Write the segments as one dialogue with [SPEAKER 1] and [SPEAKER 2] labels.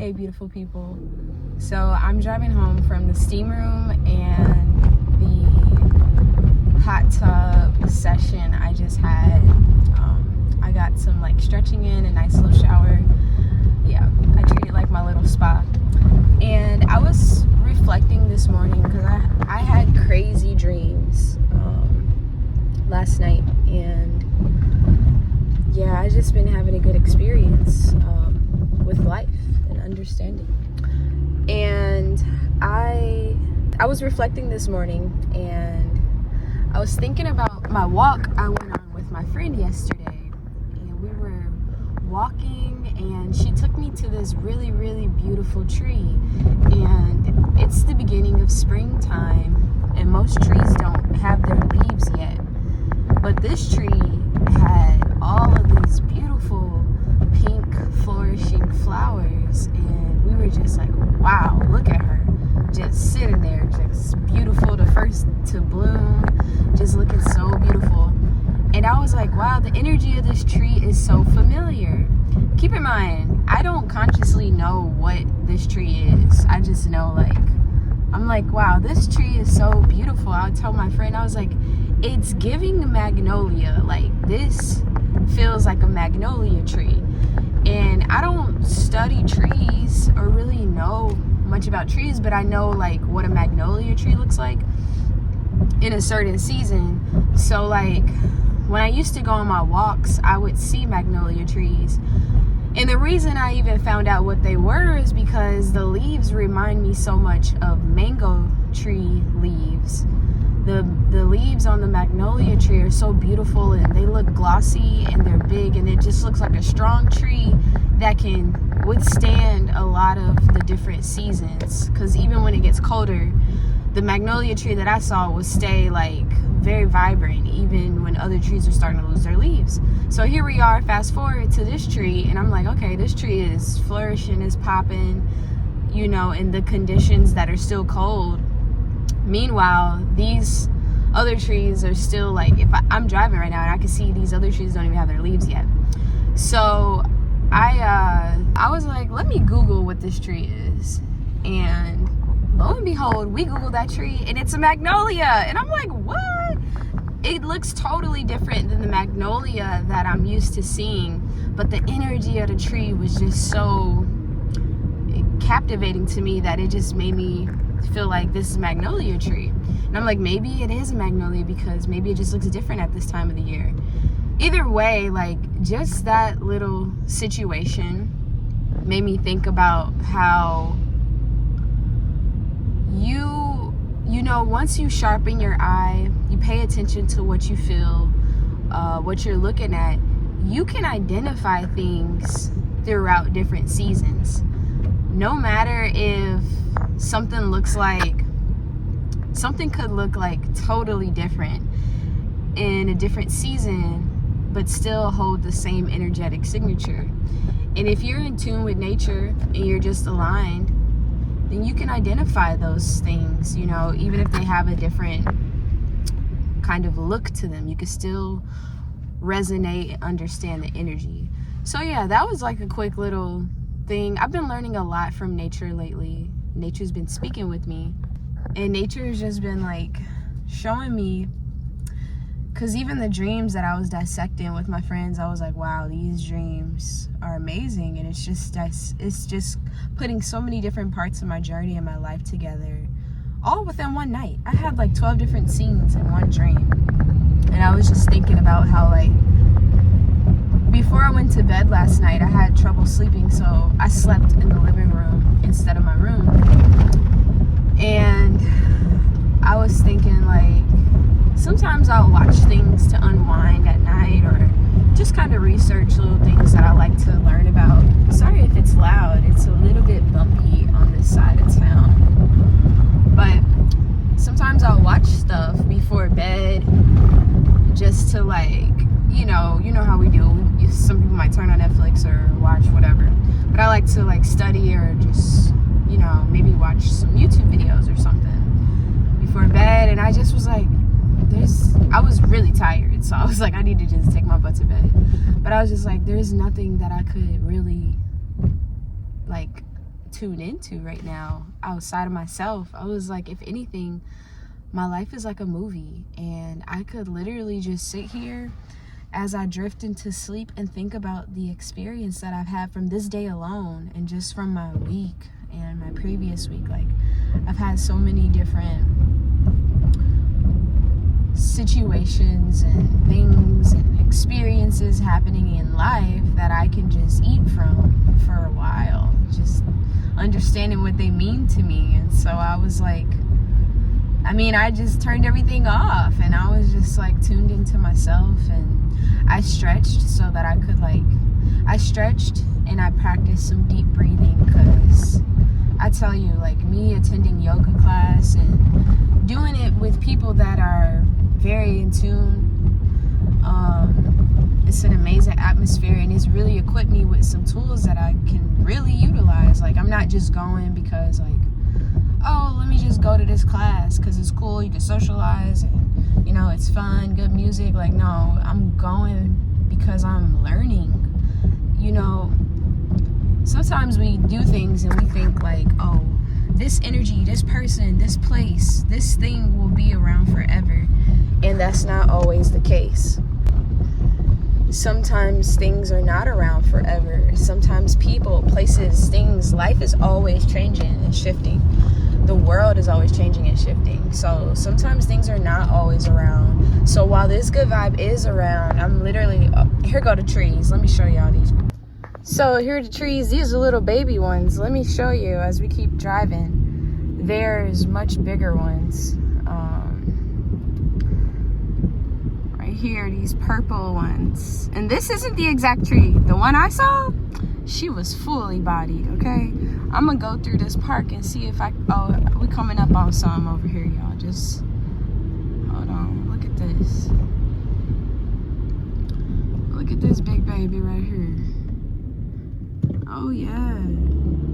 [SPEAKER 1] Hey, beautiful people. So I'm driving home from the steam room and the hot tub session I just had. I got some stretching in, a nice little shower. Yeah, I treat it like my little spa. And I was reflecting this morning because I had crazy dreams last night, and yeah, I've just been having a good experience with life and understanding. And I was reflecting this morning, and I was thinking about my walk I went on with my friend yesterday, and we were walking, and she took me to this really, really beautiful tree, and it's the beginning of springtime, and most trees don't have their leaves yet, but this tree had all of these beautiful pink flourishing flowers, and we were just like, wow, look at her, just sitting there, just beautiful, the first to bloom, just looking so beautiful. And I was like, wow, the energy of this tree is so familiar. Keep in mind, I don't consciously know what this tree is. I just know, I'm like, wow, this tree is so beautiful. I would tell my friend, I was like, it's giving magnolia. This feels like a magnolia tree. And I don't study trees or really know much about trees, but I know what a magnolia tree looks like in a certain season. So when I used to go on my walks, I would see magnolia trees. And the reason I even found out what they were is because the leaves remind me so much of mango tree leaves. The leaves on the magnolia tree are so beautiful, and they look glossy, and they're big, and it just looks like a strong tree that can withstand a lot of the different seasons. Because even when it gets colder, the magnolia tree that I saw would stay very vibrant even when other trees are starting to lose their leaves. So here we are, fast forward to this tree, and I'm like, okay, this tree is flourishing, is popping, in the conditions that are still cold. Meanwhile, these other trees are still if I'm driving right now and I can see these other trees don't even have their leaves yet. So I was like, let me Google what this tree is. And lo and behold, we Googled that tree, and it's a magnolia. And I'm like, what? It looks totally different than the magnolia that I'm used to seeing, but the energy of the tree was just so captivating to me that it just made me feel like this is a magnolia tree. And I'm like, maybe it is a magnolia because maybe it just looks different at this time of the year. Either way, just that little situation made me think about how once you sharpen your eye, you pay attention to what you feel, what you're looking at, you can identify things throughout different seasons. No matter if something could look totally different in a different season, but still hold the same energetic signature. And if you're in tune with nature and you're just aligned, then you can identify those things, even if they have a different kind of look to them. You can still resonate and understand the energy. So yeah, that was a quick little thing. I've been learning a lot from nature lately. Nature's been speaking with me, and nature has just been showing me, because even the dreams that I was dissecting with my friends, I was like, wow, these dreams are amazing. And it's just putting so many different parts of my journey and my life together, all within one night. I had 12 different scenes in one dream. And I was just thinking about how before I went to bed last night, I had trouble sleeping, so I slept in the living room instead of my room. And I was thinking sometimes I'll watch things to unwind at night, or just kind of research little things that I like to learn about. Sorry if it's loud, it's a little bit bumpy on this side of town. But sometimes I'll watch stuff before bed just to you know how we do. Some people might turn on Netflix or watch whatever, but I like to study or just maybe watch some YouTube videos or something before bed. And I just was I was really tired, so I was I need to just take my butt to bed. But I was just there's nothing that I could really tune into right now outside of myself. I was like, if anything, my life is like a movie, and I could literally just sit here as I drift into sleep and think about the experience that I've had from this day alone, and just from my week and my previous week. Like, I've had so many different situations and things and experiences happening in life that I can just eat from for a while, just understanding what they mean to me. And so I was like, I just turned everything off, and I was just like tuned into myself, and I stretched so that I could I stretched and I practiced some deep breathing, because I tell you, like, me attending yoga class and doing it with people that are very in tune, it's an amazing atmosphere, and it's really equipped me with some tools that I can really utilize. Like, I'm not just going because, like, oh, let me just go to this class because it's cool, you can socialize, and, you know, it's fun, good music. Like, no, I'm going because I'm learning. You know, sometimes we do things and we think like, oh, this energy, this person, this place, this thing will be around forever. And that's not always the case. Sometimes things are not around forever. Sometimes people, places, things, life is always changing and shifting. The world is always changing and shifting. So sometimes things are not always around. So while this good vibe is around, I'm literally, here go the trees. Let me show y'all these. So here are the trees. These are little baby ones. Let me show you as we keep driving. There's much bigger ones. Right here, these purple ones. And this isn't the exact tree. The one I saw, she was fully bodied, okay? I'm gonna go through this park and see if oh, we coming up on some over here, y'all. Just hold on. Look at this. Look at this big baby right here. Oh yeah,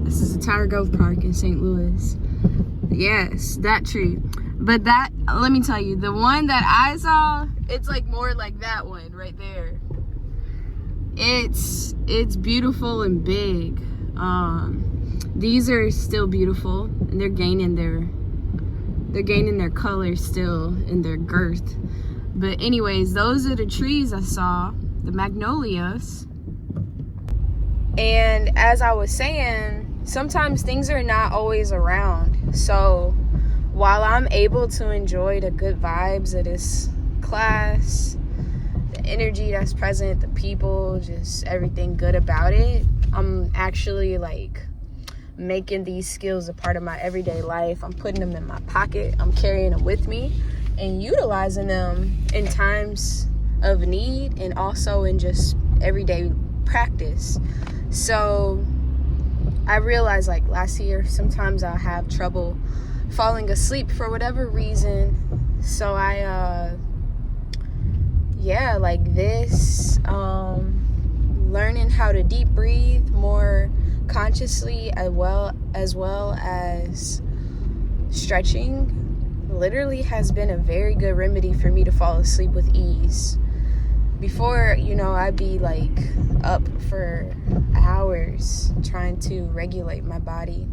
[SPEAKER 1] this is the Tower Grove Park in St. Louis. Yes, that tree. But that, let me tell you, the one that I saw, it's like more like that one right there. It's beautiful and big. These are still beautiful, and they're gaining their color still in their girth. But anyways, those are the trees I saw, the magnolias. And as I was saying, sometimes things are not always around. So while I'm able to enjoy the good vibes of this class, the energy that's present, the people, just everything good about it, I'm actually like making these skills a part of my everyday life. I'm putting them in my pocket. I'm carrying them with me and utilizing them in times of need, and also in just everyday practice. So I realized, like, last year, sometimes I'll have trouble falling asleep for whatever reason. So I like this, learning how to deep breathe more consciously, as well as stretching, literally has been a very good remedy for me to fall asleep with ease. Before, you know, I'd be like up for hours trying to regulate my body.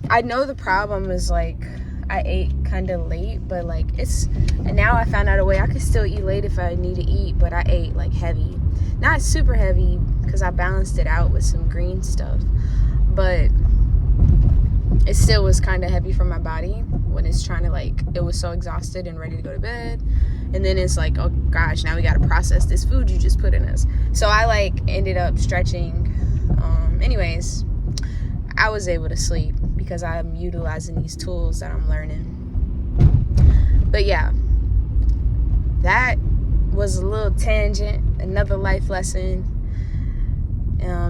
[SPEAKER 1] I know the problem is, like, I ate kind of late, but like and now I found out a way I could still eat late if I need to eat, but I ate like heavy. Not super heavy, because I balanced it out with some green stuff, but it still was kind of heavy for my body when it's trying to, like, it was so exhausted and ready to go to bed. And then it's like, oh gosh, now we got to process this food you just put in us. So I like ended up stretching. Anyways, I was able to sleep because I'm utilizing these tools that I'm learning. But yeah, that was a little tangent, another life lesson.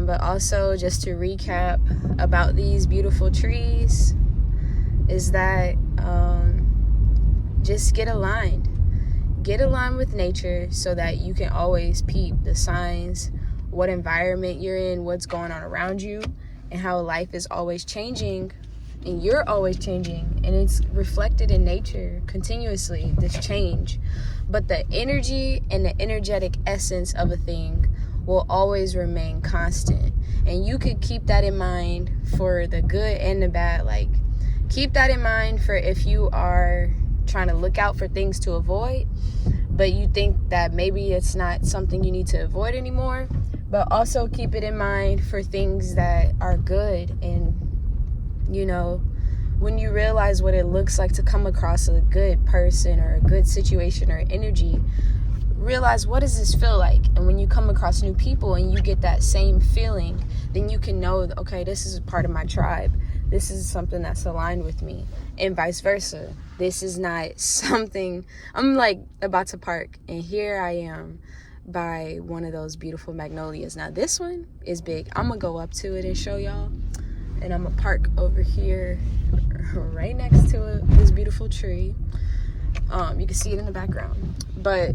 [SPEAKER 1] But also, just to recap about these beautiful trees, is that just get aligned with nature, so that you can always peep the signs, what environment you're in, what's going on around you, and how life is always changing, and you're always changing, and it's reflected in nature continuously, this change. But the energy and the energetic essence of a thing will always remain constant. And you could keep that in mind for the good and the bad. Like, keep that in mind for if you are trying to look out for things to avoid, but you think that maybe it's not something you need to avoid anymore. But also keep it in mind for things that are good. And, you know, when you realize what it looks like to come across a good person or a good situation or energy, realize, what does this feel like? And when you come across new people and you get that same feeling, then you can know, okay, this is a part of my tribe. This is something that's aligned with me, and vice versa. This is not something. I'm like about to park, and here I am by one of those beautiful magnolias. Now this one is big. I'm gonna go up to it and show y'all, and I'm gonna park over here right next to this beautiful tree. You can see it in the background, but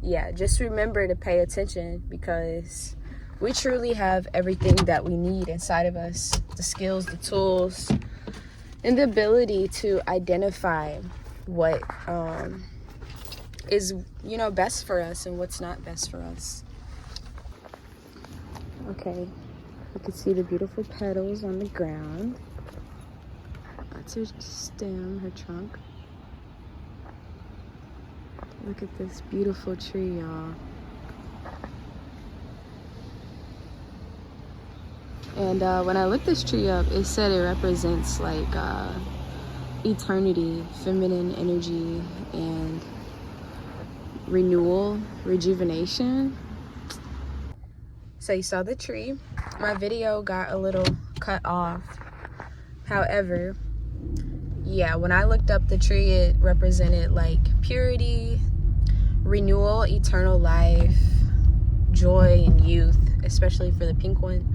[SPEAKER 1] yeah, just remember to pay attention, because we truly have everything that we need inside of us. The skills, the tools, and the ability to identify what is, you know, best for us and what's not best for us. Okay, you can see the beautiful petals on the ground. That's her stem, her trunk. Look at this beautiful tree, y'all. And when I looked this tree up, it said it represents like eternity, feminine energy, and renewal, rejuvenation. So you saw the tree. My video got a little cut off. However, yeah, when I looked up the tree, it represented like purity, renewal, eternal life, joy, and youth, especially for the pink one.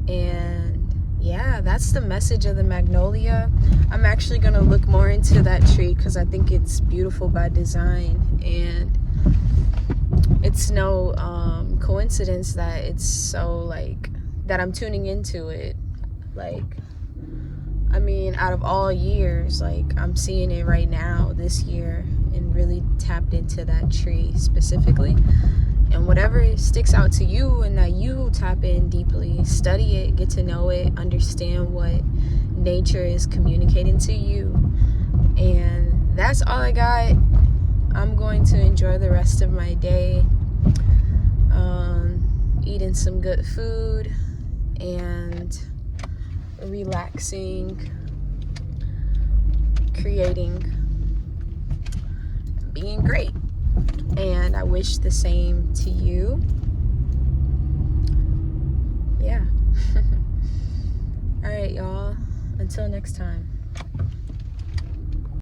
[SPEAKER 1] And yeah, that's the message of the magnolia. I'm actually gonna look more into that tree because I think it's beautiful by design, and it's no coincidence that it's so like that I'm tuning into it. Like, I mean, out of all years, like, I'm seeing it right now this year, and really tapped into that tree specifically. And whatever sticks out to you and that you tap in deeply, study it, get to know it, understand what nature is communicating to you. And that's all I got. I'm going to enjoy the rest of my day, eating some good food and relaxing, creating, being great. And I wish the same to you. Yeah. All right, y'all. Until next time.